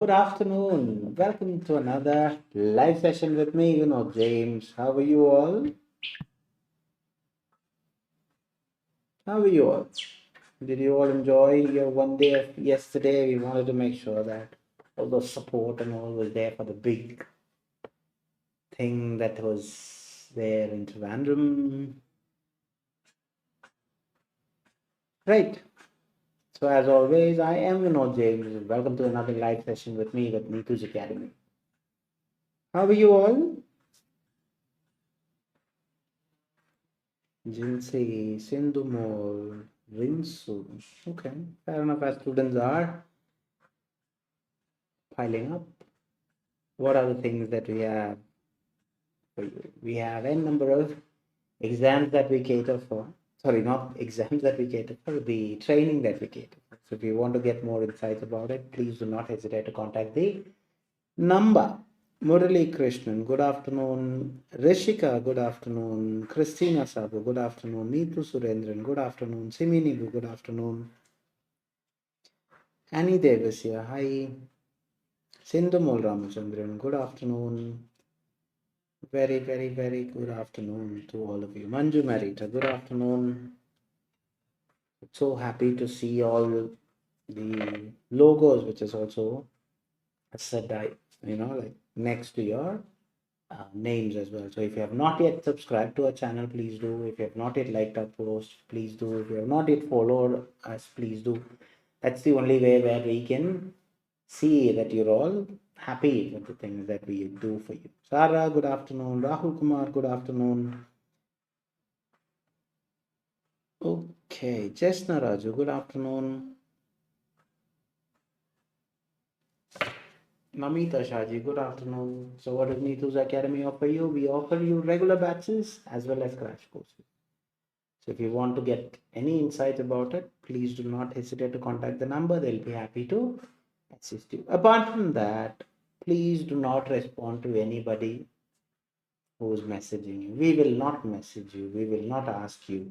Good afternoon. Welcome to another live session with me, James. How are you all? How are you all? Did you all enjoy your one day of yesterday? We wanted to make sure that all the support and all was there for the big thing that was there in Trivandrum. Right. So as always, I am James. Welcome to another live session with me with Neethu's Academy. How are you all? Jinsei, Sindhumol, Rinsu. Okay, fair enough. As students are piling up, what are the things that we have for you? We have n number of exams that we cater for. Sorry, not exams that we cater for, the training that we cater for. So if you want to get more insights about it, please do not hesitate to contact the number. Murali Krishnan, good afternoon. Rishika, good afternoon. Christina Sabu, good afternoon. Neethu Surendran, good afternoon. Simini, good afternoon. Annie Davis here. Hi. Sindhumol Ramachandran. Good afternoon. Very, very, very good afternoon to all of you. Manju Marita. Good afternoon. So happy to see all the logos, which is also said, like next to your names as well. So if you have not yet subscribed to our channel, please do. If you have not yet liked our post, please do. If you have not yet followed us, please do. That's the only way where we can see that you're all happy with the things that we do for you. Sarah, good afternoon. Rahul Kumar, good afternoon. Okay, Chesna Raju, good afternoon. Namita Shaji, good afternoon. So what does Neethu's Academy offer you? We offer you regular batches as well as crash courses. So if you want to get any insight about it, please do not hesitate to contact the number. They'll be happy to assist you. Apart from that, please do not respond to anybody who's messaging you. We will not message you. We will not ask you.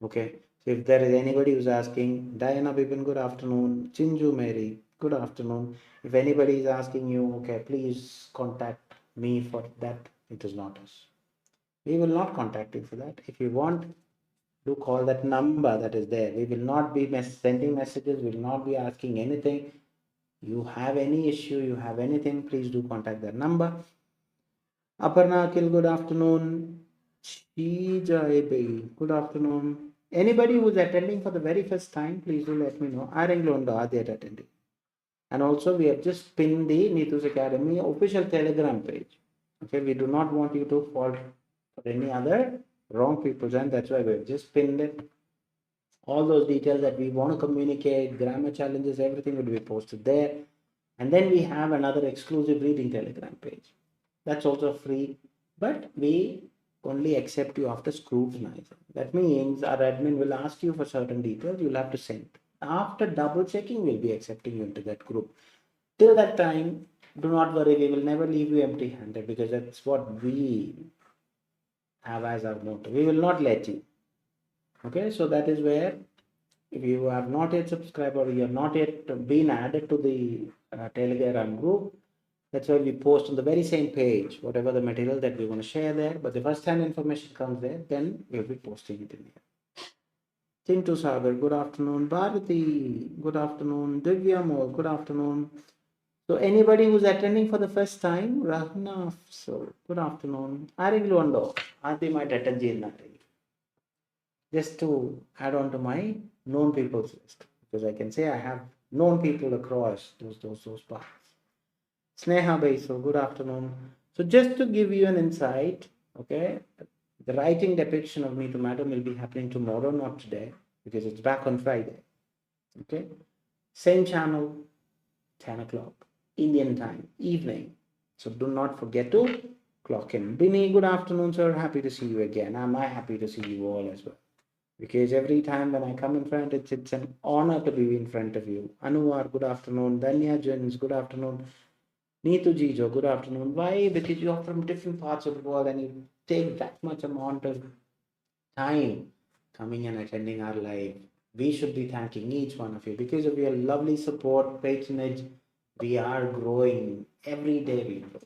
Okay. So if there is anybody who's asking, Diana Bipin, good afternoon. Chinju Mary, good afternoon. If anybody is asking you, okay, please contact me for that. It is not us. We will not contact you for that. If you want, do call that number that is there. We will not be sending messages. We will not be asking anything. You have any issue, you have anything, please do contact that number. Aparna Akil, good afternoon. Shijai, good afternoon. Anybody who's attending for the very first time, please do let me know. Arenglondo are there attending. And also, we have just pinned the Neethus Academy official Telegram page. Okay, we do not want you to fall for any other wrong people's, and that's why we've just pinned it. All those details that we want to communicate, grammar challenges, everything will be posted there. And then we have another exclusive reading Telegram page. That's also free, but we only accept you after scrutinizing. That means our admin will ask you for certain details, you'll have to send. After double checking, we'll be accepting you into that group. Till that time, do not worry, we will never leave you empty handed because that's what we have as our motto. We will not let you. Okay, so that is where if you have not yet subscribed or you have not yet been added to the Telegram group, that's why we post on the very same page whatever the material that we want to share there. But the first time information comes there, then we'll be posting it in here. Chintu Sagar, good afternoon. Bharati, good afternoon. Divya Mo, good afternoon. So anybody who's attending for the first time, Rahna, so good afternoon. Arigluando, Adi might attend just to add on to my known people's list, because I can say I have known people across those paths. Sneha Bhai, so good afternoon. So just to give you an insight, okay, the writing depiction of Neethu Madam will be happening tomorrow, not today, because it's back on Friday. Okay, same channel, 10 o'clock, Indian time, evening. So do not forget to clock in. Binny, good afternoon, sir. Happy to see you again. Am I happy to see you all as well? Because every time when I come in front, it's an honor to be in front of you. Anuvar, good afternoon. Danya Jens, good afternoon. Neethu Jijo, good afternoon. Why? Because you are from different parts of the world and you take that much amount of time coming and attending our live. We should be thanking each one of you because of your lovely support, patronage. We are growing. Every day we grow.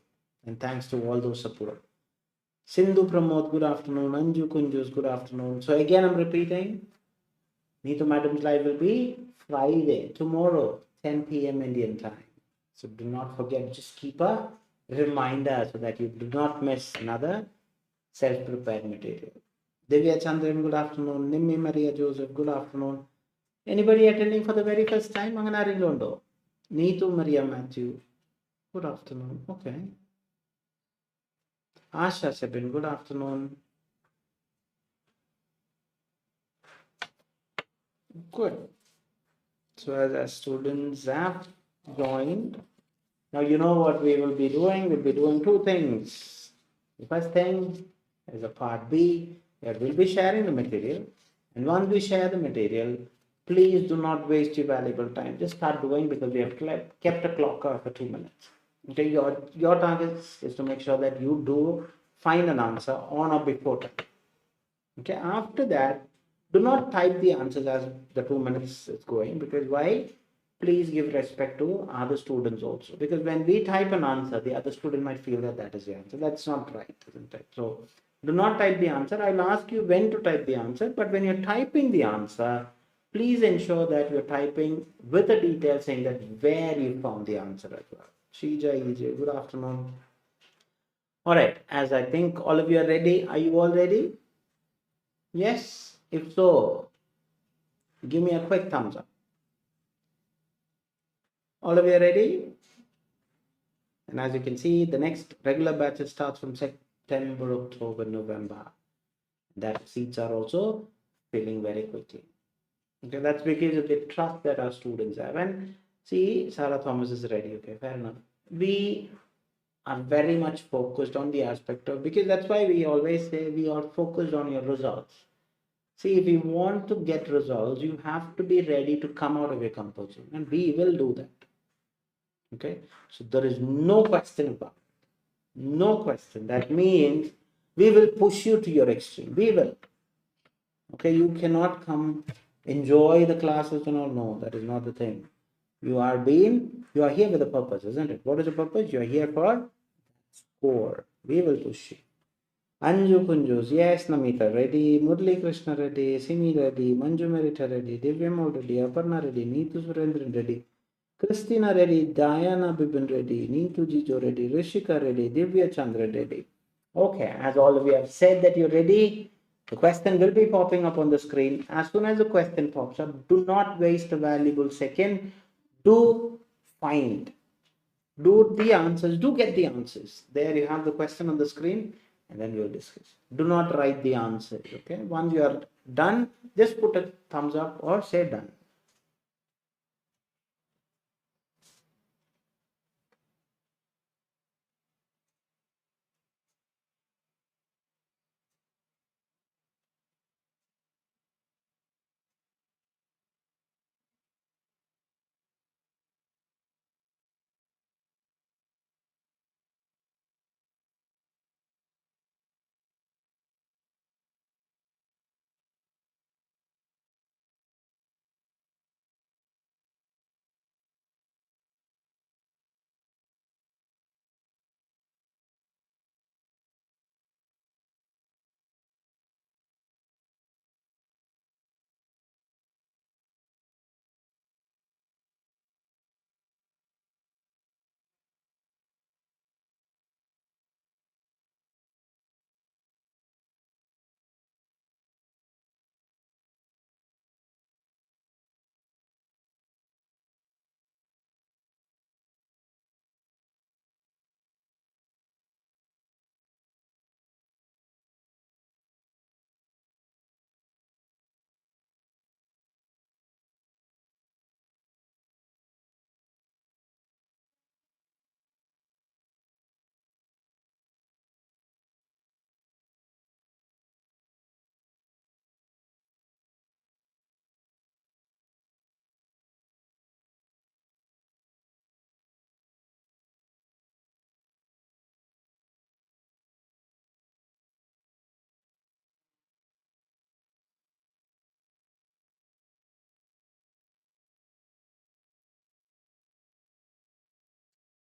And thanks to all those support. Sindhu Pramod, good afternoon. Anju Kunjus, good afternoon. So again, I'm repeating. Neethu Madam's live will be Friday, tomorrow, 10 p.m. Indian time. So do not forget, just keep a reminder so that you do not miss another self-prepared material. Divya Chandran, good afternoon. Nimmi Maria Joseph, good afternoon. Anybody attending for the very first time? Anganaringondo. Neethu Maria Matthew, good afternoon. Okay. Asha Sabin, good afternoon. Good. So as our students have joined, now you know what we will be doing. We'll be doing two things. The first thing is a part B, where we'll be sharing the material. And once we share the material, please do not waste your valuable time. Just start doing, because we have kept a clock for 2 minutes. Okay, your target is to make sure that you do find an answer on or before time. Okay, after that, do not type the answers as the 2 minutes is going, because why? Please give respect to other students also, because when we type an answer, the other student might feel that that is the answer. That's not right, isn't it? So do not type the answer. I'll ask you when to type the answer, but when you're typing the answer, please ensure that you're typing with a detail saying that where you found the answer as well. Shija EJ, good afternoon. All right, as I think all of you are ready, are you all ready? Yes? If so, give me a quick thumbs up. All of you are ready? And as you can see, the next regular batch starts from September, October, November. That seats are also filling very quickly. Okay, that's because of the trust that our students have. And see, Sarah Thomas is ready. Okay, fair enough. We are very much focused on the aspect of, because that's why we always say we are focused on your results. See, if you want to get results, you have to be ready to come out of your comfort zone, and we will do that. Okay, so there is no question about it. No question. That means we will push you to your extreme. We will. Okay, you cannot come enjoy the classes and all. No, that is not the thing. You are here with a purpose, isn't it? What is the purpose? You are here for score. We will push you. Anju Kunjus, yes, Namita ready, Murli Krishna ready, Simi ready, Manju Merita ready, Divyam ready, Aparna ready, Neethu Surendran ready, Christina ready, Diana Bibin ready, Neethu Jijo ready, Rishika ready, Divya Chandra ready. Okay, as all of you have said that you're ready, the question will be popping up on the screen. As soon as the question pops up, do not waste a valuable second. Do find, do the answers, do get the answers. There you have the question on the screen, and then we'll discuss. Do not write the answers. Okay, once you are done, just put a thumbs up or say done.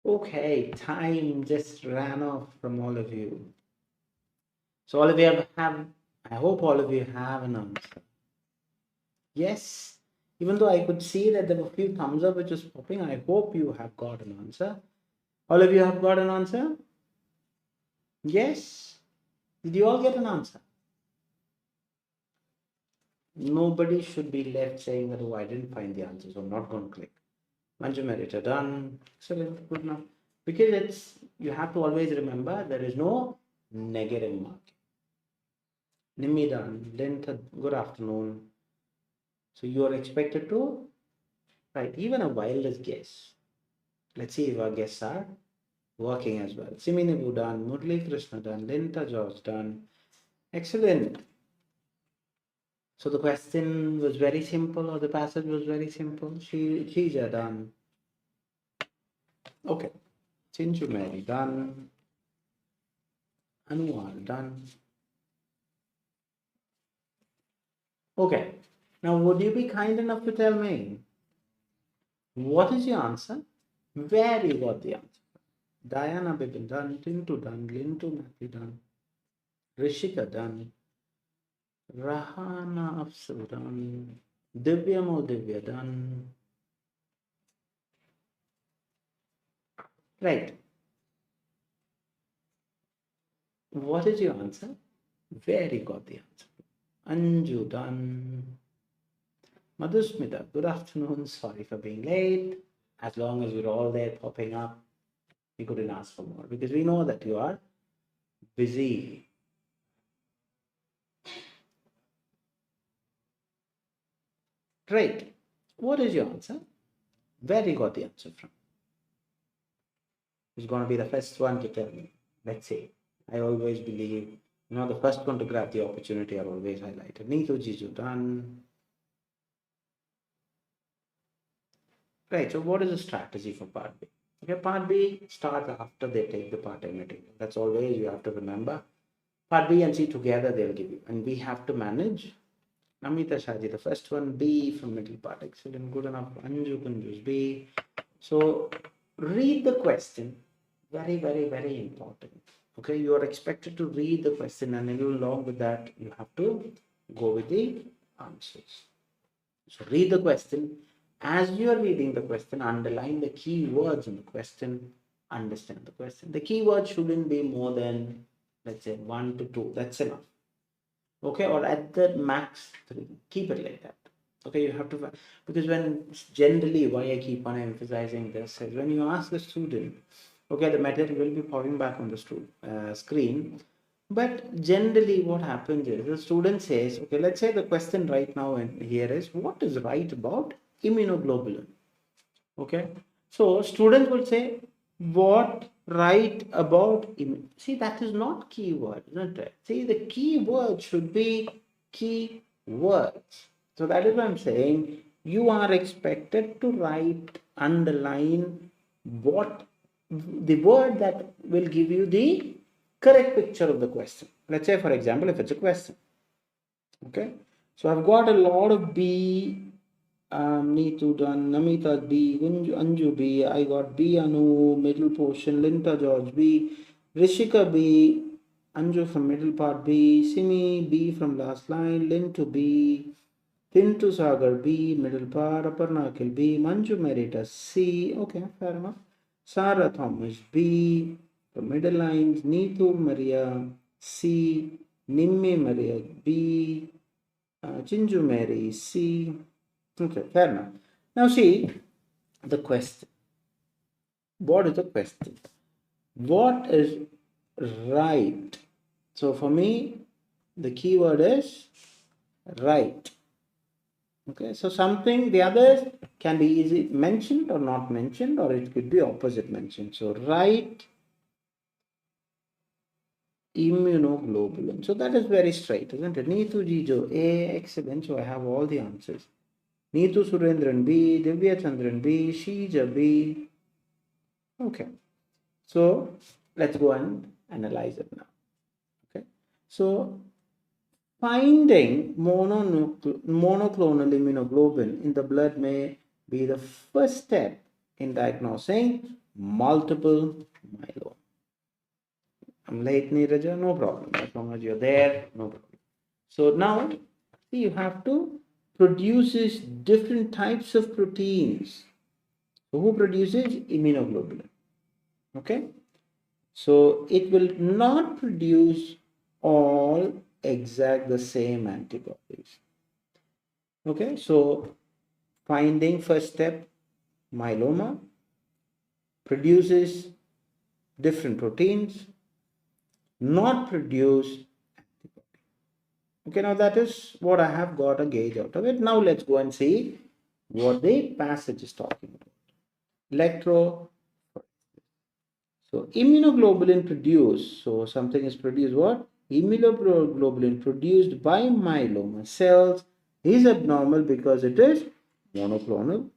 Okay, time just ran off from all of you. So all of you have, I hope all of you have an answer. Yes, even though I could see that there were a few thumbs up which was popping, I hope you have got an answer. All of you have got an answer? Yes? Did you all get an answer? Nobody should be left saying that, oh, I didn't find the answer, so I'm not going to click. Manju Merita, done. Excellent, good enough. Because you have to always remember there is no negative marking. Nimmi done. Length, good afternoon. So you are expected to write even a wildest guess. Let's see if our guests are working as well. Siminibu done. Murli Krishna done. Linta George done. Excellent. So the question was very simple, or the passage was very simple. She's done. Okay. Chinchu Mary done. Anuar done. Okay. Now, would you be kind enough to tell me what is your answer? Where you got the answer? Diana Bibin done. Tintu done. Lintu Matthew done. Rishika done. Rahana Afsal done. Divya Mo Divya done. Right. What is your answer? Where you got the answer? Anju done. Madhusmita, good afternoon. Sorry for being late. As long as you're all there popping up, we couldn't ask for more because we know that you are busy. Great. What is your answer? Where you got the answer from? Who's going to be the first one to tell me? Let's see. I always believe, the first one to grab the opportunity are always highlighted. Neethu Jiju done. Right. So what is the strategy for part B? Okay, part B starts after they take the part-time material. That's always you have to remember. Part B and C together they'll give you, and we have to manage. Namita Shaji, the first one, B from middle part. Excellent, good enough. Anju can use B. So read the question. Very, very, very important. Okay, you are expected to read the question, and along with that, you have to go with the answers. So read the question. As you are reading the question, underline the key words in the question, understand the question. The key words shouldn't be more than, let's say, 1 to 2. That's enough. Okay, or at the max 3. Keep it like that. Okay, you have to, because when generally, why I keep on emphasizing this is when you ask the student, okay, the material will be popping back on the screen. But generally, what happens is the student says, okay, let's say the question right now and here is, what is right about immunoglobulin? Okay, so students will say, what right about see, that is not keyword, isn't it? See, the keyword should be key words. So that is what I'm saying. You are expected to write, underline what the word that will give you the correct picture of the question. Let's say, for example, if it's a question. Okay, so I've got a lot of B. Neethu done, Namita B, Anju B, I got B Anu, middle portion, Linta George B, Rishika B, Anju from middle part B, Simi B from last line, Lintu B, Tintu Sagar B, middle part, Aparna Akhil B, Manju Merita C, okay, fair enough. Sarah Thomas B, from middle lines, Neethu Maria C, Nimmi Maria B, Chinju Mary C. Okay, fair enough. Now see the question. What is the question? What is right? So for me, the keyword is right. Okay, so something, the others can be easy mentioned or not mentioned, or it could be opposite mentioned. So right immunoglobulin. So that is very straight, isn't it? Neethu Jijo A, excellent. So I have all the answers. Neethu Surendran B, Divya Chandran B, Shija B. Okay, so let's go and analyze it now. Okay, so finding monoclonal immunoglobulin in the blood may be the first step in diagnosing multiple myeloma. I'm late, Neeraja, no problem. As long as you're there, no problem. So now, see, you have to produce different types of proteins. So who produces immunoglobulin? Okay. So it will not produce all exact the same antibodies. Okay. So finding first step, myeloma produces different proteins, not produce. Okay, now that is what I have got a gauge out of it. Now let's go and see what the passage is talking about. Electro. So immunoglobulin produced. So something is produced what? Immunoglobulin produced by myeloma cells is abnormal because it is monoclonal.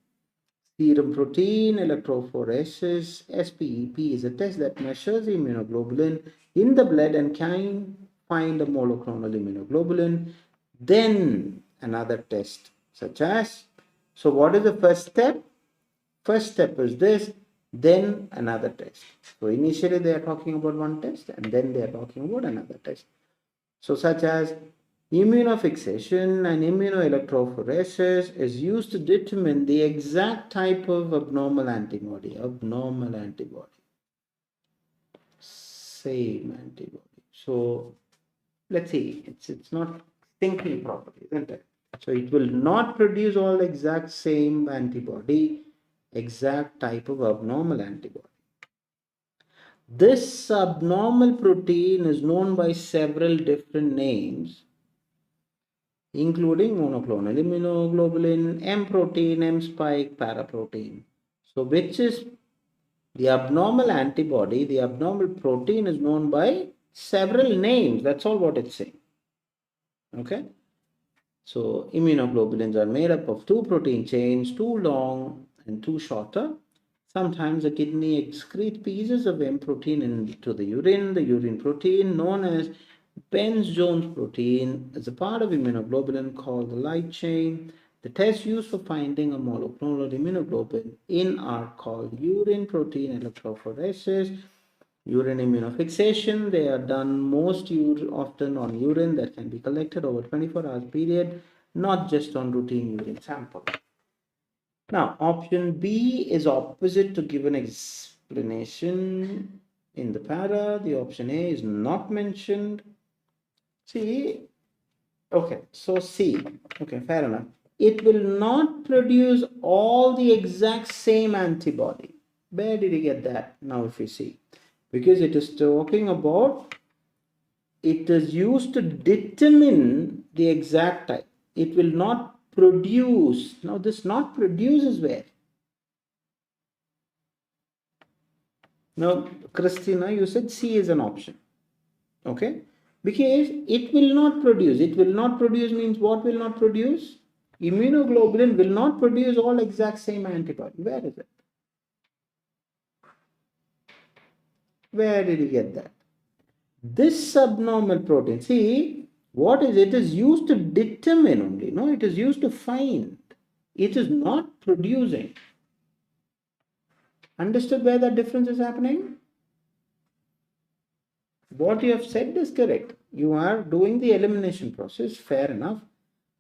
Serum protein electrophoresis SPEP is a test that measures immunoglobulin in the blood and can find a monoclonal immunoglobulin. Then another test such as, so what is the first step? First step is this, then another test. So initially they are talking about one test and then they are talking about another test. So such as immunofixation and immunoelectrophoresis is used to determine the exact type of abnormal antibody. Same antibody. So let's see, it's not thinking properly, isn't it? So it will not produce all exact same antibody, exact type of abnormal antibody. This abnormal protein is known by several different names, including monoclonal immunoglobulin, M protein, M spike, paraprotein. So which is the abnormal antibody, the abnormal protein is known by several names. That's all what it's saying. Okay. So immunoglobulins are made up of two protein chains, two long and two shorter. Sometimes the kidney excrete pieces of M protein into the urine protein known as Benz-Jones protein is a part of immunoglobulin called the light chain. The tests used for finding a monoclonal immunoglobulin in are called urine protein electrophoresis, urine immunofixation. They are done most often on urine that can be collected over 24 hours period, not just on routine urine sample. Now, option B is opposite to given explanation in the para. The option A is not mentioned. See, okay, so C, okay, fair enough. It will not produce all the exact same antibody. Where did you get that? Now, if you see, because it is talking about, it is used to determine the exact type. It will not produce. Now, this not produce is where? Now, Christina, you said C is an option. Okay, because it will not produce. It will not produce means what will not produce? Immunoglobulin will not produce all exact same antibody. Where is it? Where did you get that? This subnormal protein, see, what is it? Is used to determine only. No, it is used to find. It is not producing. Understood where the difference is happening? What you have said is correct. You are doing the elimination process, fair enough.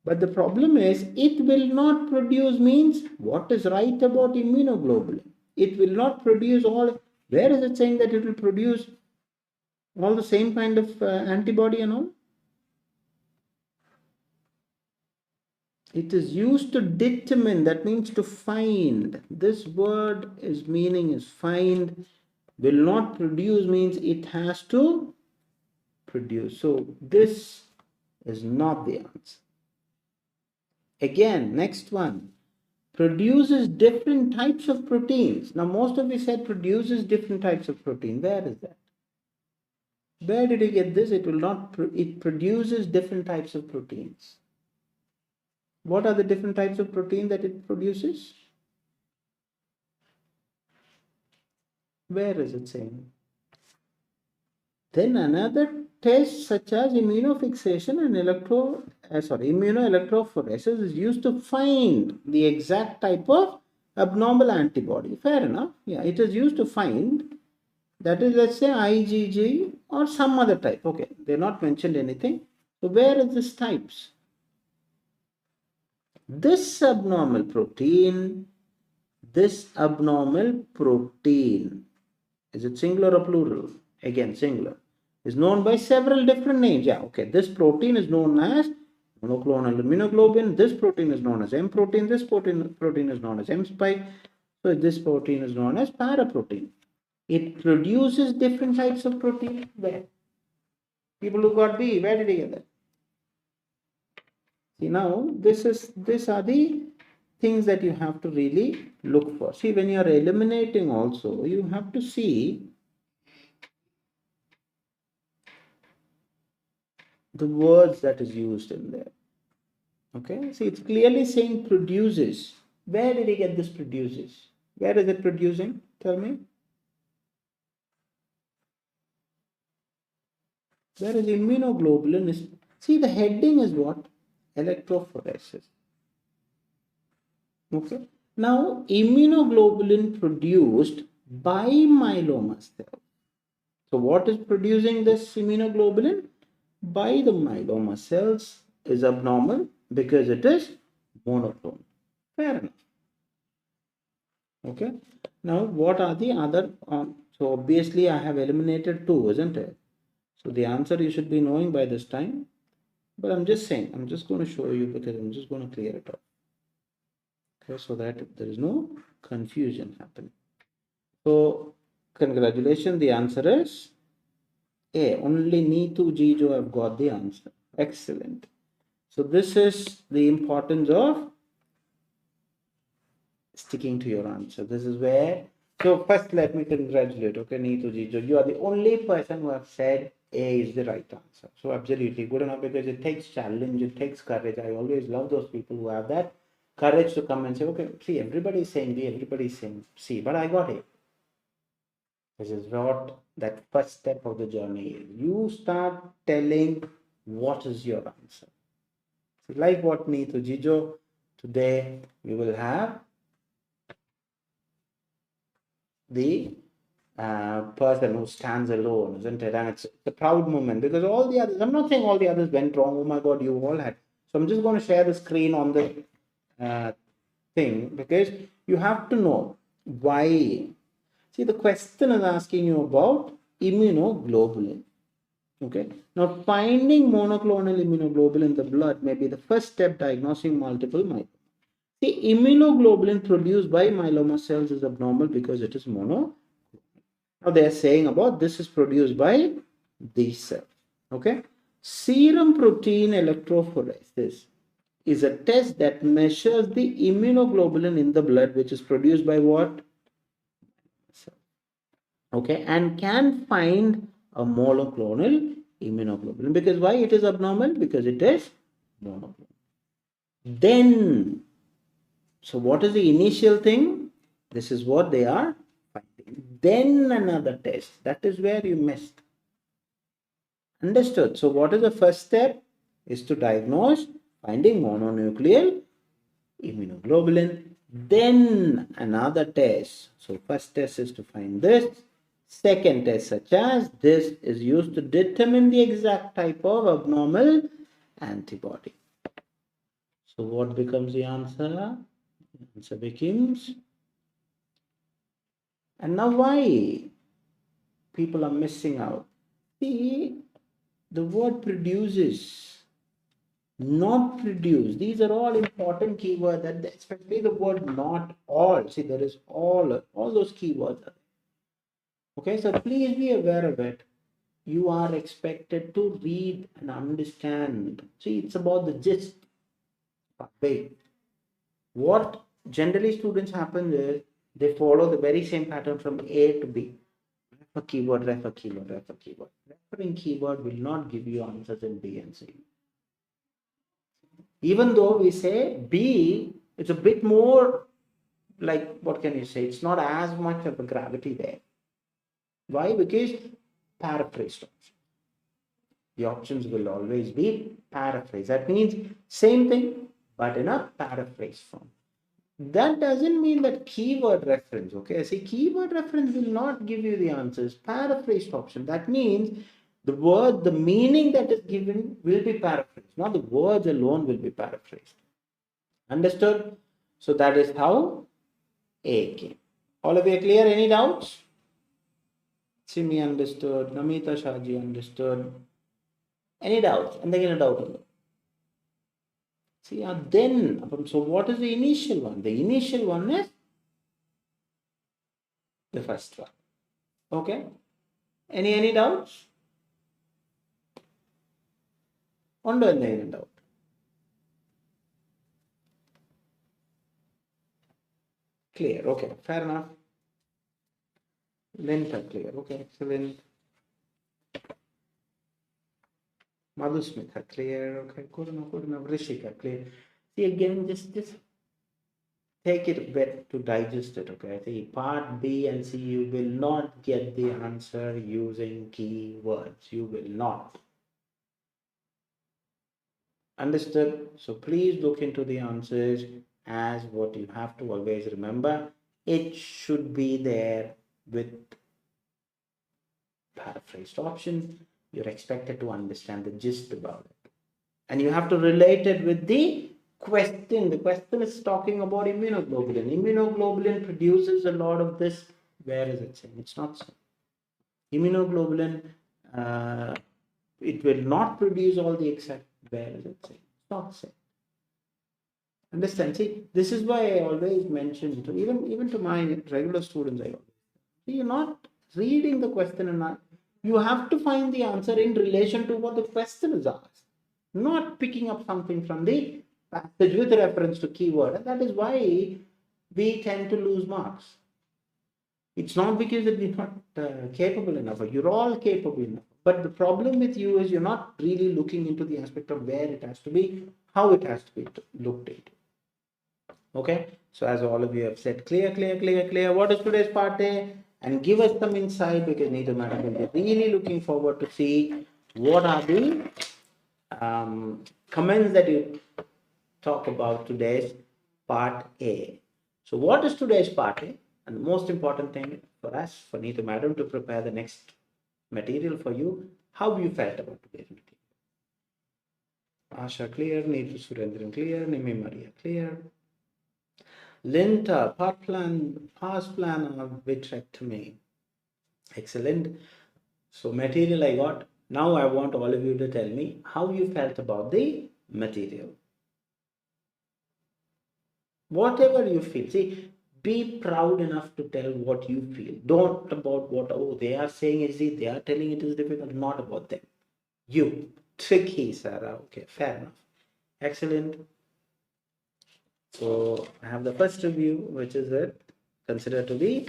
But the problem is, it will not produce means what is right about immunoglobulin? It will not produce all. Where is it saying that it will produce all the same kind of antibody and all? It is used to determine, that means to find. This word is meaning is find. Will not produce means it has to produce. So this is not the answer. Again, next one. Produces different types of proteins. Now, most of you said produces different types of protein. Where is that? Where did you get this? It will not, it produces different types of proteins. What are the different types of protein that it produces? Where is it saying? Then another test such as immunofixation and immunoelectrophoresis is used to find the exact type of abnormal antibody. Fair enough. Yeah, it is used to find, that is, let's say IgG or some other type. Okay, they're not mentioned anything. So where is this types? This abnormal protein, is it singular or plural? Again, singular. Is known by several different names. Yeah, okay. This protein is known as monoclonal immunoglobulin. This protein is known as M protein. This protein is known as M spike. So this protein is known as paraprotein. It produces different types of protein. Where? People who got B, where did he get that? See, now these are the things that you have to really look for. See, when you are eliminating also, you have to see the words that is used in there. Okay, see, it's clearly saying produces. Where did he get this produces? Where is it producing? Tell me. Where is immunoglobulin? Is, see, the heading is what? Electrophoresis. Okay. Now, immunoglobulin produced by myeloma cells. So, what is producing this immunoglobulin? By the myeloma cells is abnormal because it is monoclonal. Fair enough. Okay. Now, what are the other? So, obviously, I have eliminated 2, isn't it? So, the answer you should be knowing by this time. But I'm just saying, I'm just going to show you because I'm just going to clear it up. Okay, so that there is no confusion happening. So, congratulations, the answer is A. Only Neethu Jijo have got the answer. Excellent. So, this is the importance of sticking to your answer. This is where, so first let me congratulate, okay, Neethu Jijo. You are the only person who have said A is the right answer. So, absolutely good enough because it takes challenge, it takes courage. I always love those people who have that courage to come and say, okay, see, everybody is saying B, everybody is saying C, but I got A. This is what that first step of the journey is. You start telling what is your answer. So like what Neethu Jijo, today we will have the person who stands alone, isn't it? And it's a proud moment because all the others, I'm not saying all the others went wrong. Oh my God, you all had. So I'm just going to share the screen on the thing because you have to know why. See, the question is asking you about immunoglobulin. Okay. Now, finding monoclonal immunoglobulin in the blood may be the first step diagnosing multiple myeloma. See, immunoglobulin produced by myeloma cells is abnormal because it is mono. Now, they are saying about this is produced by these cells. Okay. Serum protein electrophoresis is a test that measures the immunoglobulin in the blood, which is produced by what? Okay, and can find a monoclonal immunoglobulin. Because why it is abnormal? Because it is monoclonal. Then, so what is the initial thing? This is what they are finding. Then another test. That is where you missed. Understood? So what is the first step? Is to diagnose finding mononuclear immunoglobulin. Then another test. So first test is to find this. Second test, such as this, is used to determine the exact type of abnormal antibody. So what becomes the answer? The answer becomes, and now why people are missing out? See, the word produces, not produce. These are all important keywords, and especially the word not all. See, there is all those keywords. Okay, so please be aware of it. You are expected to read and understand. See, it's about the gist. But wait, what generally students happen is they follow the very same pattern from A to B. Refer keyword, refer keyword, refer keyword. Referring keyword will not give you answers in B and C. Even though we say B, it's a bit more like, what can you say? It's not as much of a gravity there. Why? Because paraphrased options. The options will always be paraphrased. That means same thing, but in a paraphrase form. That doesn't mean that keyword reference, okay? See, keyword reference will not give you the answers. Paraphrased option, that means the word, the meaning that is given will be paraphrased, not the words alone will be paraphrased. Understood? So that is how A came. All of you are clear? Any doubts? Simi understood. Namita Shahji understood. Any doubts? And again a doubt. See, then, so what is the initial one? The initial one is the first one. Okay? Any doubts? Undo any doubt? Clear. Okay, fair enough. Length clear. Okay, excellent. Madhusmita clear. Okay, good enough. Rishika clear. See, again, just take it a bit to digest it. Okay, see, part B and C, you will not get the answer using keywords. You will not. Understood? So please look into the answers as what you have to always remember. It should be there with paraphrased option. You're expected to understand the gist about it. And you have to relate it with the question. The question is talking about immunoglobulin. Immunoglobulin produces a lot of this. Where is it saying? It's not saying. Immunoglobulin, it will not produce all the exact. Where is it saying? It's not saying. Understand? See, this is why I always mention to even to my regular students. I always see, you're not reading the question and you have to find the answer in relation to what the question is asked, not picking up something from the passage with reference to keyword. And that is why we tend to lose marks. It's not because that we're not capable enough. You're all capable enough. But the problem with you is you're not really looking into the aspect of where it has to be, how it has to be looked into. Okay, so as all of you have said, clear. What is today's part A? And give us some insight, because Neethu madam will be really looking forward to see what are the comments that you talk about today's part A. So what is today's part A? And the most important thing for us, for Neethu madam to prepare the next material for you, how you felt about today's material. Asha clear, Neethu Surendran clear, Nimi Maria clear. Linta, past plan of vitrectomy. Excellent. So material I got. Now I want all of you to tell me how you felt about the material. Whatever you feel. See, be proud enough to tell what you feel. Don't about what, oh, they are saying easy, they are telling it is difficult. Not about them. You. Tricky, Sarah. Okay, fair enough. Excellent. So I have the first review, which is considered to be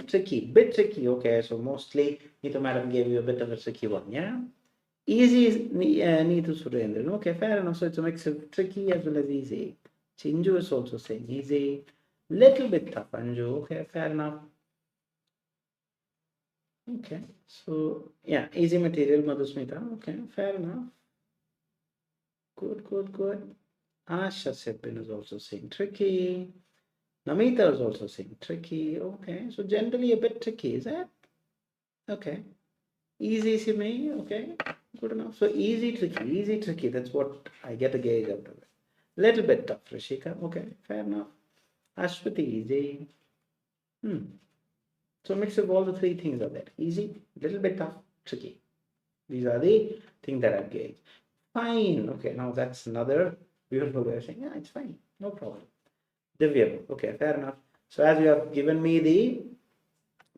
bit tricky. Okay, so mostly Neethu madam gave you a bit of a tricky one. Yeah, easy is Neethu Surendran. Okay, fair enough. So it's a mix of tricky as well as easy. Chinju is also saying easy, little bit tough. Anju, okay, fair enough. Okay, so yeah, easy material, Madhusmita. Okay, fair enough. Good. Asha Sepin is also saying tricky. Namita is also saying tricky. Okay, so generally a bit tricky, is that? Okay. Easy, Simi. Okay, good enough. So easy, tricky. That's what I get a gauge out of it. Little bit tough, Rishika. Okay, fair enough. Ashwati, easy. So mix of all the three things are there. Easy, little bit tough, tricky. These are the things that I've gauged. Fine. Okay, now that's another beautiful way of saying, yeah, it's fine. No problem. Divya. Okay, fair enough. So as you have given me the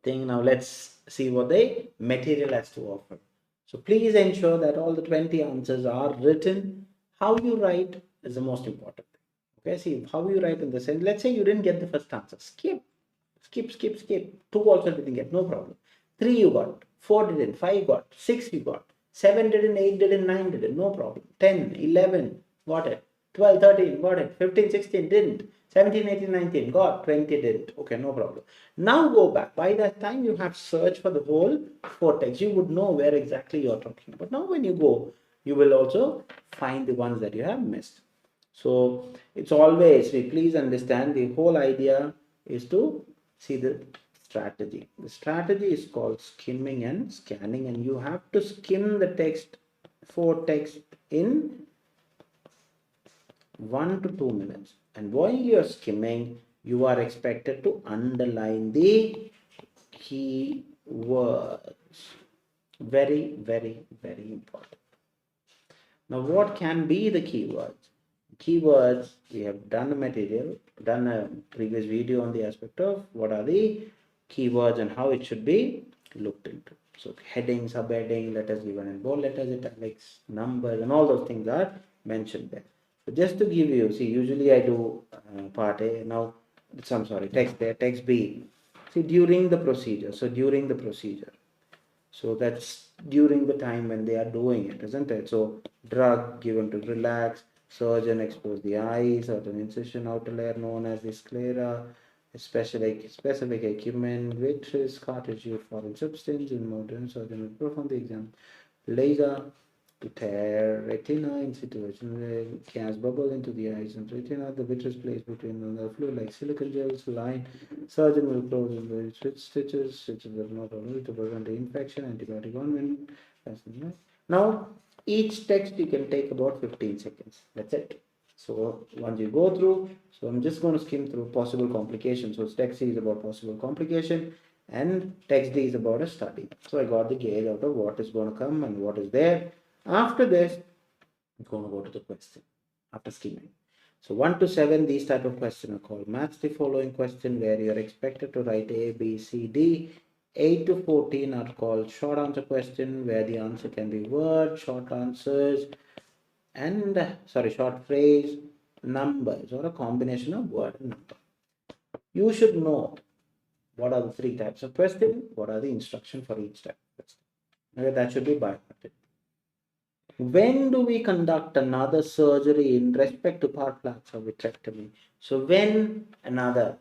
thing, now let's see what the material has to offer. So please ensure that all the 20 answers are written. How you write is the most important thing. Okay, see how you write in the sense. Let's say you didn't get the first answer. Skip. 2 also didn't get, no problem. 3 you got, 4 didn't, 5 got, 6 you got, 7 didn't, 8 didn't, 9 didn't, no problem. 10, 11 got it, 12, 13 got it, 15, 16 didn't, 17, 18, 19 got, 20 didn't. Okay, no problem. Now go back. By that time you have searched for the whole vortex. You would know where exactly you're talking about. Now when you go, you will also find the ones that you have missed. So it's always, please understand, the whole idea is to see the strategy. The strategy is called skimming and scanning, and you have to skim the text for text in 1 to 2 minutes. And while you are skimming, you are expected to underline the keywords. Very, very, very important. Now, what can be the keywords? Keywords, we have done a material, done a previous video on the aspect of what are the keywords and how it should be looked into. So heading, subheading, letters given in bold letters, italics, numbers, and all those things are mentioned there. So just to give you, see, usually I do part A, now some, sorry, text there, text B. See, during the procedure, so during the procedure. So that's during the time when they are doing it, isn't it? So drug given to relax, surgeon expose the eye, certain incision outer layer known as the sclera, specific equipment, vitreous, cartridge, foreign substance, in modern surgeon will perform the exam. Laser to tear retina in situation where gas bubble into the eyes and retina, the vitreous placed between the fluid like silicone gels line. Surgeon will close and switch stitches. Stitches are not only to prevent the infection, antibiotic on. Now, each text you can take about 15 seconds. That's it. So once you go through, so I'm just going to skim through possible complications. So text C is about possible complication and text D is about a study. So I got the gauge out of what is going to come and what is there. After this, I'm going to go to the question after skimming. So 1 to 7, these type of questions are called match the following question, where you are expected to write A, B, C, D. 8 to 14 are called short answer question, where the answer can be word, short answers, and short phrase, numbers, or a combination of word and number. You should know what are the 3 types of question, what are the instructions for each type of question. Okay, that should be by heart. When do we conduct another surgery in respect to part flaps or vitrectomy? So when another,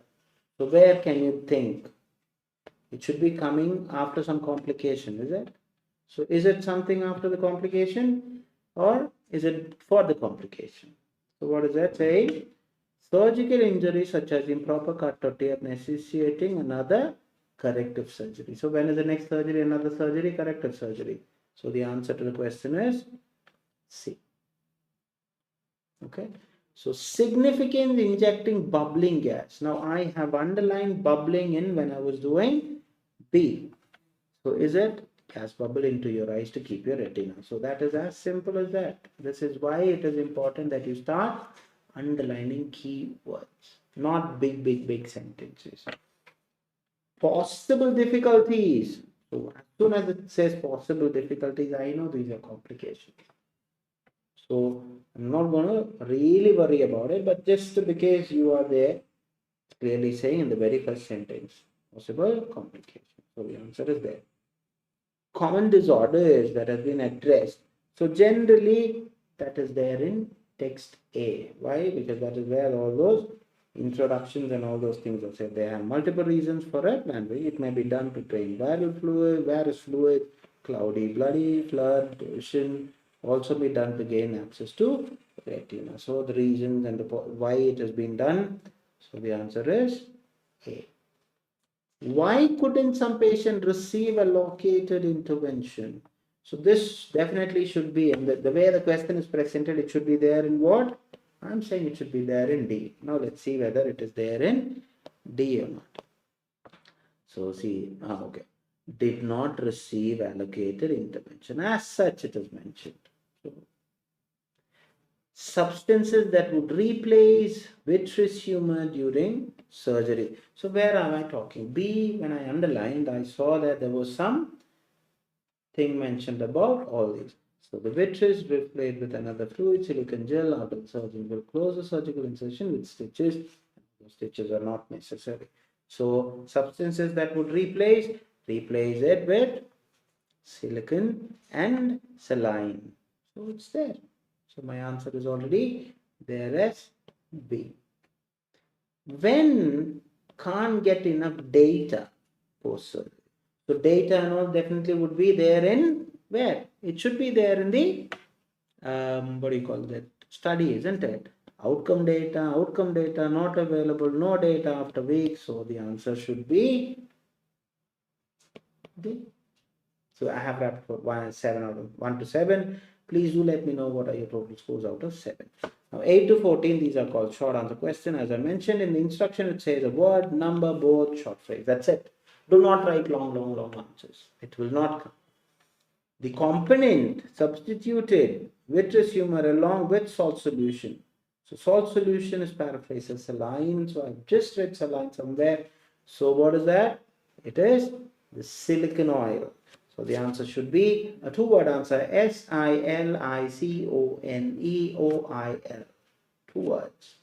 so where can you think? It should be coming after some complication, is it? So is it something after the complication or is it for the complication? So what does that say? Surgical injury such as improper cut or tear necessitating another corrective surgery. So when is the next surgery? Another surgery, corrective surgery. So the answer to the question is C. Okay. So significant injecting bubbling gas. Now I have underlined bubbling in when I was doing B. So is it gas bubble into your eyes to keep your retina? So that is as simple as that. This is why it is important that you start underlining keywords, not big sentences. Possible difficulties. So as soon as it says possible difficulties, I know these are complications. So I'm not going to really worry about it, but just because you are there, clearly saying in the very first sentence, possible complication. So the answer is there. Common disorders that have been addressed. So generally that is there in text A. Why? Because that is where all those introductions and all those things are said. They have multiple reasons for it, and it may be done to drain viral fluid, varus fluid, cloudy, bloody, flood, vision, also be done to gain access to retina. So the reasons and why it has been done. So the answer is A. Why couldn't some patient receive a located intervention? So this definitely should be, and the way the question is presented, it should be there in what? I'm saying it should be there in D. Now let's see whether it is there in D or not. So see, okay. Did not receive allocated intervention. As such it is mentioned. So, substances that would replace vitreous humor during surgery. So where am I talking? B, when I underlined, I saw that there was some thing mentioned about all these. So the vitreous replaced with another fluid, silicone gel, after the surgeon will close the surgical incision with stitches. The stitches are not necessary. So substances that would replace it with silicone and saline. So it's there. So my answer is already there as B. When can't get enough data post surgery. So data and all definitely would be there in where? It should be there in the what do you call that? Study, isn't it? Outcome data not available, no data after weeks. So the answer should be D. So I have wrapped for 7 out of 1 to 7. Please do let me know what are your total scores out of 7. Now 8 to 14, these are called short answer question. As I mentioned in the instruction, it says a word, number, both, short phrase. That's it. Do not write long answers. It will not come. The component substituted vitreous humor along with salt solution. So salt solution is paraphrased as saline. So I've just read saline somewhere. So what is that? It is the silicon oil. So the answer should be a two-word answer, SILICONEOIL. 2 words.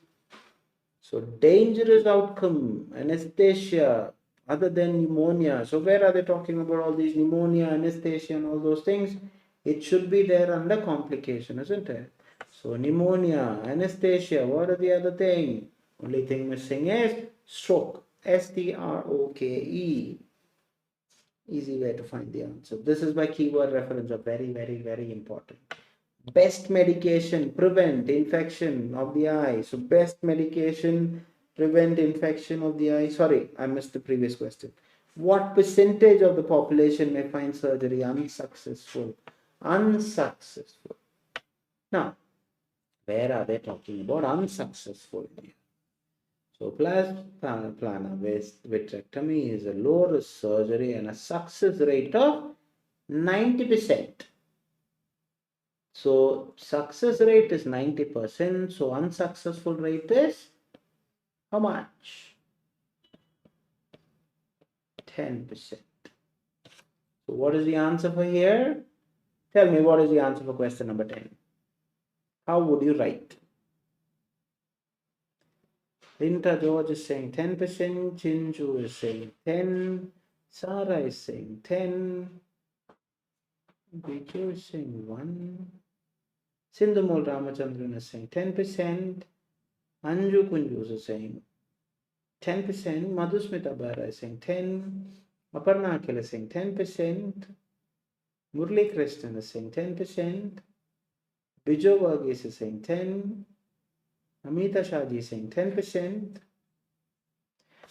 So dangerous outcome, anesthesia, other than pneumonia. So where are they talking about all these pneumonia, anesthesia and all those things? It should be there under complication, isn't it? So pneumonia, anesthesia, what are the other thing? Only thing missing is stroke, STROKE. Easy way to find the answer. This is why keyword reference are very important. Best medication prevent infection of the eye. So best medication prevent infection of the eye. Sorry, I missed the previous question. What percentage of the population may find surgery unsuccessful? Unsuccessful. Now, where are they talking about unsuccessful here? So plantar vitrectomy is a low risk surgery and a success rate of 90%. So success rate is 90%. So unsuccessful rate is how much? 10%. So what is the answer for here? Tell me what is the answer for question number 10. How would you write? Linta George is saying 10%. Chinju is saying 10. Sara is saying 10. Viju is saying 1. Sindhumol Ramachandran is saying 10%. Anju Kunju is saying 10%. Madhusmita Bara is saying 10. Aparna Akhil is saying 10%. Murli Krishnan is saying 10%. Bijo Varghese is saying 10. Amita Shahji is saying 10%.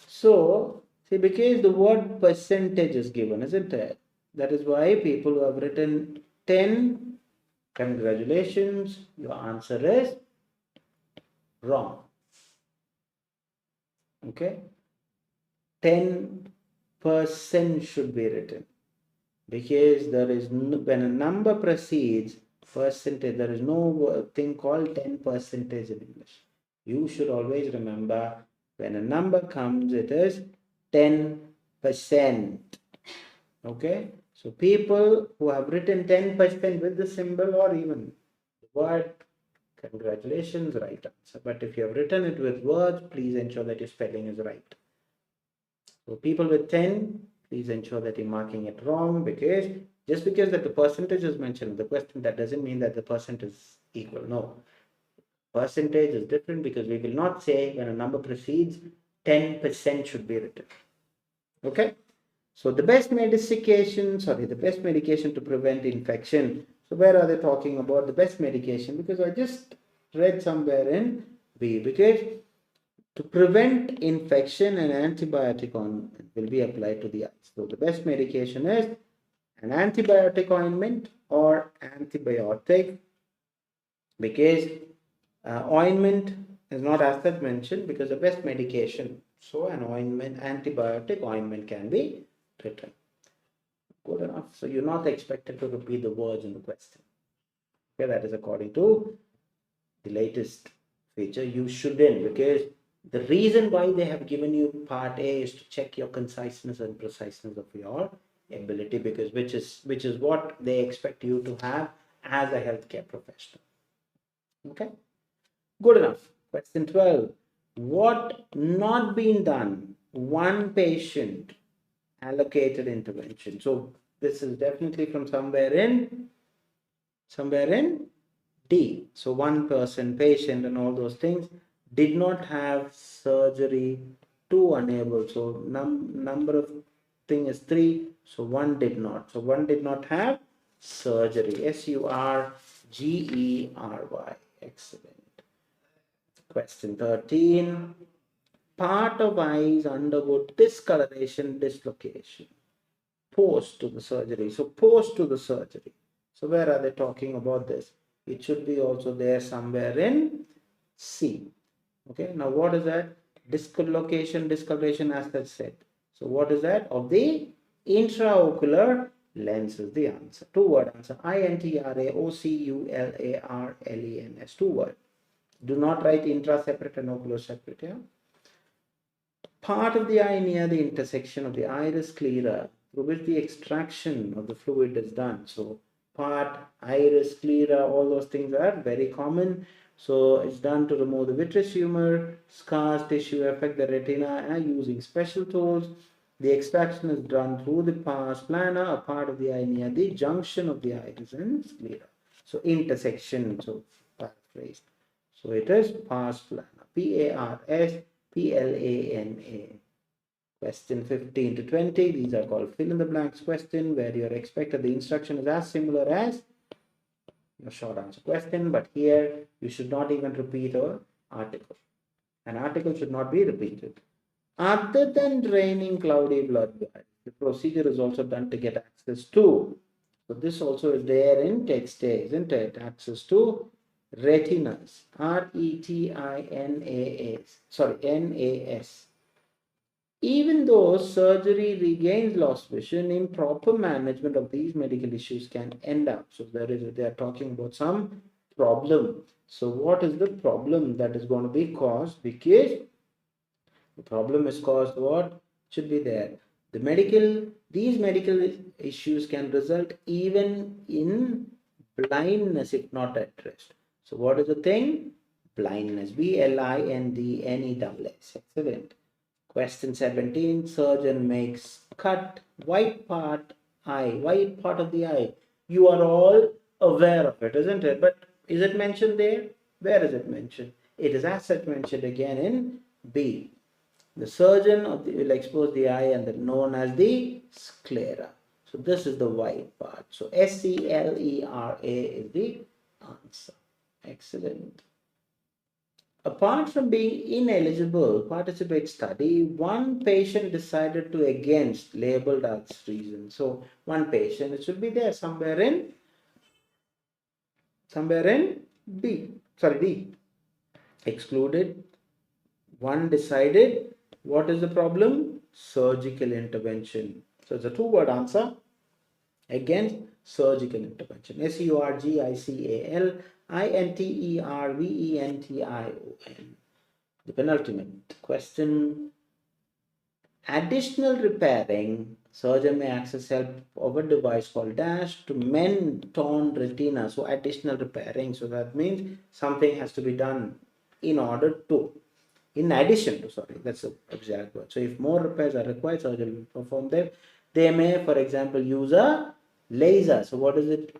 So, see, because the word percentage is given, isn't it? That is why people who have written 10, congratulations, your answer is wrong. Okay? 10% should be written. Because there is no, when a number precedes percentage, there is no thing called 10% in English. You should always remember when a number comes, it is 10%. Okay? So people who have written 10% with the symbol or even the word, congratulations, right answer. But if you have written it with words, please ensure that your spelling is right. So people with 10, please ensure that you're marking it wrong, because just because that the percentage is mentioned in the question, that doesn't mean that the percent is equal. No. Percentage is different because we will not say when a number precedes 10% should be written. Okay? So the best medication to prevent infection. So where are they talking about the best medication? Because I just read somewhere in B, because to prevent infection, an antibiotic ointment will be applied to the eyes. So the best medication is an antibiotic ointment or antibiotic, because ointment is not as such mentioned, because the best medication. So an ointment, antibiotic ointment can be written. Good enough. So you're not expected to repeat the words in the question. Okay, that is according to the latest feature. You shouldn't, because the reason why they have given you part A is to check your conciseness and preciseness of your ability, because which is what they expect you to have as a healthcare professional. Okay, good enough. Question 12. What not been done? One patient allocated intervention. So this is definitely from somewhere in D. So one person, patient and all those things did not have surgery, two unable. So number of thing is 3. So one did not. So one did not have surgery. SURGERY. Excellent. Question 13. Part of eyes undergo discoloration, dislocation post to the surgery. So post to the surgery. So where are they talking about this? It should be also there somewhere in C. Okay, now what is that? Dislocation, discoloration as I said. So what is that? Of the intraocular lens is the answer. Two-word answer. INTRAOCULARLENS. Two-word. Do not write intra separate and ocular separate. Yeah. Part of the eye near the intersection of the iris sclera through which the extraction of the fluid is done. So part, iris, sclera, all those things are very common. So it's done to remove the vitreous humor, scars, tissue, affect the retina and using special tools. The extraction is done through the pars plana, a part of the eye near the junction of the iris and sclera. So intersection, so paraphrased. So it is pars plana, PARSPLANA. Question 15 to 20. These are called fill in the blanks question, where you're expected the instruction is as similar as your short answer question, but here you should not even repeat an article. An article should not be repeated. Other than draining cloudy blood, the procedure is also done to get access to. So this also is there in text A, isn't it? Access to retinas, RETINAS, sorry, NAS. Even though surgery regains lost vision, improper management of these medical issues can end up. So they are talking about some problem. So what is the problem that is going to be caused? Because the problem is caused what should be there. These medical issues can result even in blindness if not addressed. So what is the thing? Blindness. BLINDNESS. Excellent. Question 17. Surgeon makes cut white part of the eye. You are all aware of it, isn't it? But is it mentioned there? Where is it mentioned? It is as such mentioned again in B. The surgeon will expose the eye and known as the sclera. So this is the white part. So SCLERA is the answer. Excellent. Apart from being ineligible participate study, one patient decided to against labeled as reason. So one patient, it should be there somewhere in B. Sorry, D. Excluded. One decided. What is the problem? Surgical intervention. So it's a two-word answer. Against surgical intervention. SURGICALINTERVENTION. The penultimate question. Additional repairing. Surgeon may access help of a device called dash to mend torn retina. So additional repairing. So that means something has to be done in order to. In addition to, sorry, that's the exact word. So if more repairs are required, surgeon will perform them. They may, for example, use a laser. So what is it?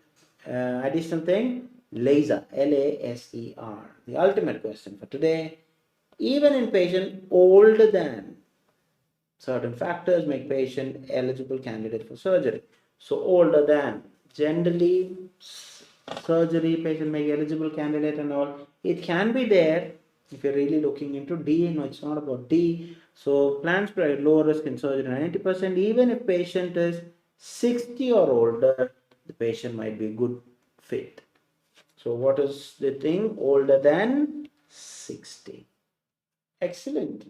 Additional thing? Laser. LASER. The ultimate question for today. Even in patient older than, certain factors make patient eligible candidate for surgery. So older than, generally surgery patient make eligible candidate and all. It can be there if you're really looking into D. No, it's not about D. So plans provide low risk in surgery 90%. Even if patient is 60 or older, the patient might be a good fit. So what is the thing? Older than 60. Excellent.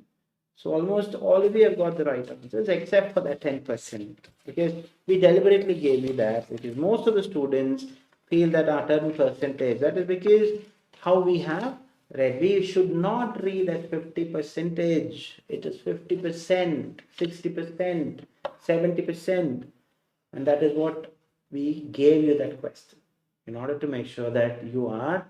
So almost all of you have got the right answers except for that 10%, because we deliberately gave you that because most of the students feel that our 10%, that is because how we have read. We should not read at 50%. It is 50%, 60%, 70%, and that is what we gave you that question in order to make sure that you are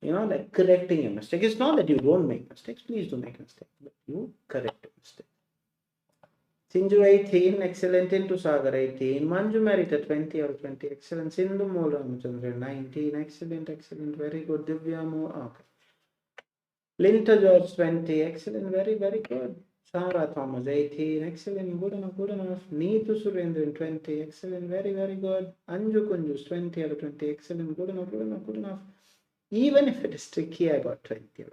like correcting a mistake. It's not that you don't make mistakes, please do make mistakes, but you correct a mistake. Sinju 18, excellent. Into Sagar 18, Manju Merita 20 or 20, excellent. Sindhu Mola 19, excellent, very good. Divya Mo, okay. Linta George 20, excellent, very good. Sarah Thomas 18, excellent, good enough. Neethu Surendran 20, excellent, very good. Anju Kunjus 20 or 20, excellent, good enough. Even if it is tricky, I got 20.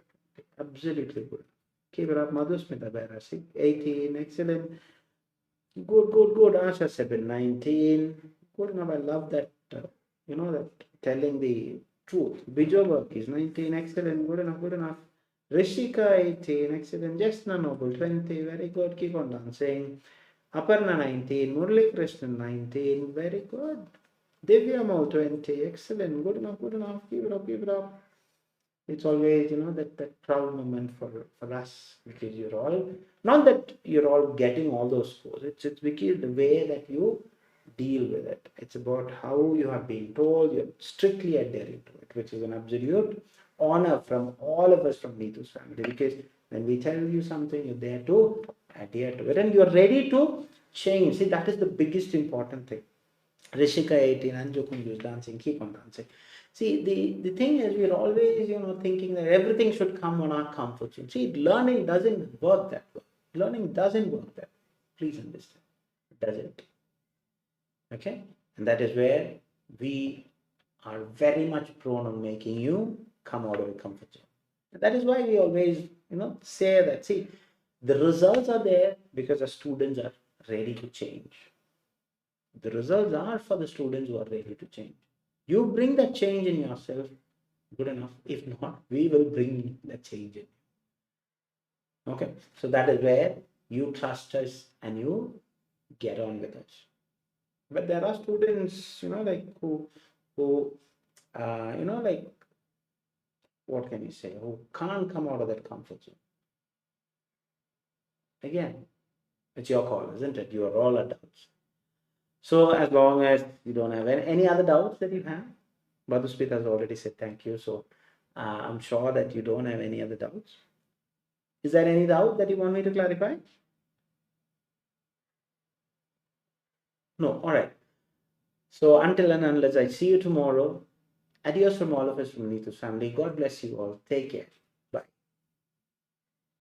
Absolutely good. Keep it up, Madhusmita Bairasi. 18, excellent. Good, good, good. Asha Sebin, 19. Good enough. I love that, that telling the truth. Bijo work is 19, excellent. Good enough, good enough. Rishika, 18, excellent. Jasna Noble, 20. Very good. Keep on dancing. Aparna, 19. Murli Krishnan, 19. Very good. Divya Mo, 20. Excellent. Good enough, good enough. Keep it up, keep it up. It's always, that proud moment for us, because you're all, not that you're all getting all those scores. It's because the way that you deal with it. It's about how you have been told, you're strictly adhering to it, which is an absolute honor from all of us from Neethu's family, because when we tell you something, you're there to adhere to it and you're ready to change. See, that is the biggest important thing. Rishika 18, Anju Kunju is dancing, keep on dancing. See, the thing is, we're always, thinking that everything should come on our comfort zone. See, learning doesn't work that way. Learning doesn't work that way. Please understand. It doesn't. Okay? And that is where we are very much prone on making you come out of your comfort zone. And that is why we always, say that, see, the results are there because the students are ready to change. The results are for the students who are ready to change. You bring that change in yourself, good enough. If not, we will bring that change in. Okay, so that is where you trust us and you get on with us. But there are students, who what can you say, who can't come out of that comfort zone. Again, it's your call, isn't it? You are all adults. So as long as you don't have any other doubts that you have, Madhuspit has already said thank you. So I'm sure that you don't have any other doubts. Is there any doubt that you want me to clarify? No. All right. So until and unless I see you tomorrow, adios from all of us from Neethu's family. God bless you all. Take care.